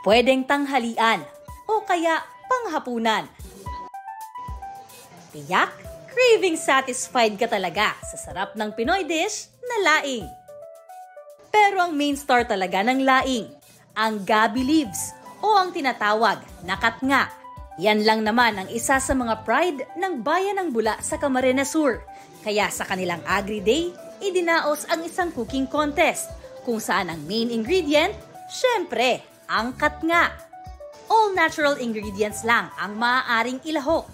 pwedeng tanghalian o kaya panghapunan. Tiyak, craving satisfied ka talaga sa sarap ng Pinoy dish na laing. Pero ang main star talaga ng laing, ang gabi leaves o ang tinatawag na katnga. Yan lang naman ang isa sa mga pride ng bayan ng Bula sa Camarines Sur. Kaya sa kanilang Agri Day, idinaos ang isang cooking contest kung saan ang main ingredient, syempre, ang katnga. All natural ingredients lang ang maaaring ilahok.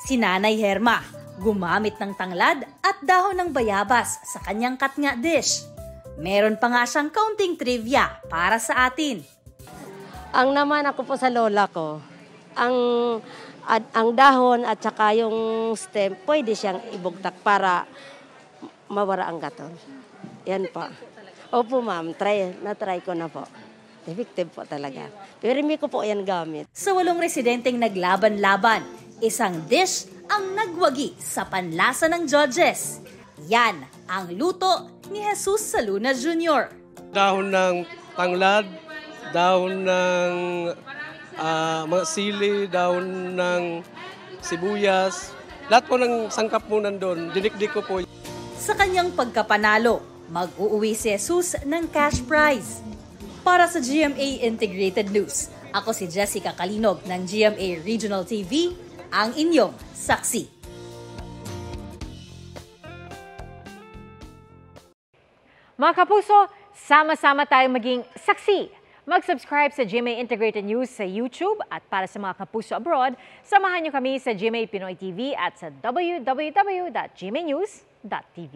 Si Nanay Herma, gumamit ng tanglad at dahon ng bayabas sa kanyang katnga dish. Meron pa nga siyang kaunting trivia para sa atin. Ang naman ako po sa lola ko, ang dahon at saka yung stem, pwede siyang ibugtak para mawara ang gatol. Yan po. Opo ma'am, na-try ko na po. Effective po talaga. Pero hindi ko po yan gamit. Sa 8 residenteng naglaban-laban, isang dish ang nagwagi sa panlasa ng judges. Yan ang luto ni Jesus Saluna Jr. Dahon ng tanglad, dahon ng mga sili, dahon ng sibuyas. Lahat po ng sangkap mo nandun, dinikdik ko po. Sa kanyang pagkapanalo, mag-uuwi si Jesus ng cash prize. Para sa GMA Integrated News, ako si Jessica Kalinog ng GMA Regional TV, ang inyong saksi. Mga kapuso, sama-sama tayong maging saksi. Mag-subscribe sa GMA Integrated News sa YouTube at para sa mga kapuso abroad, samahan niyo kami sa GMA Pinoy TV at sa www.gmanews.tv.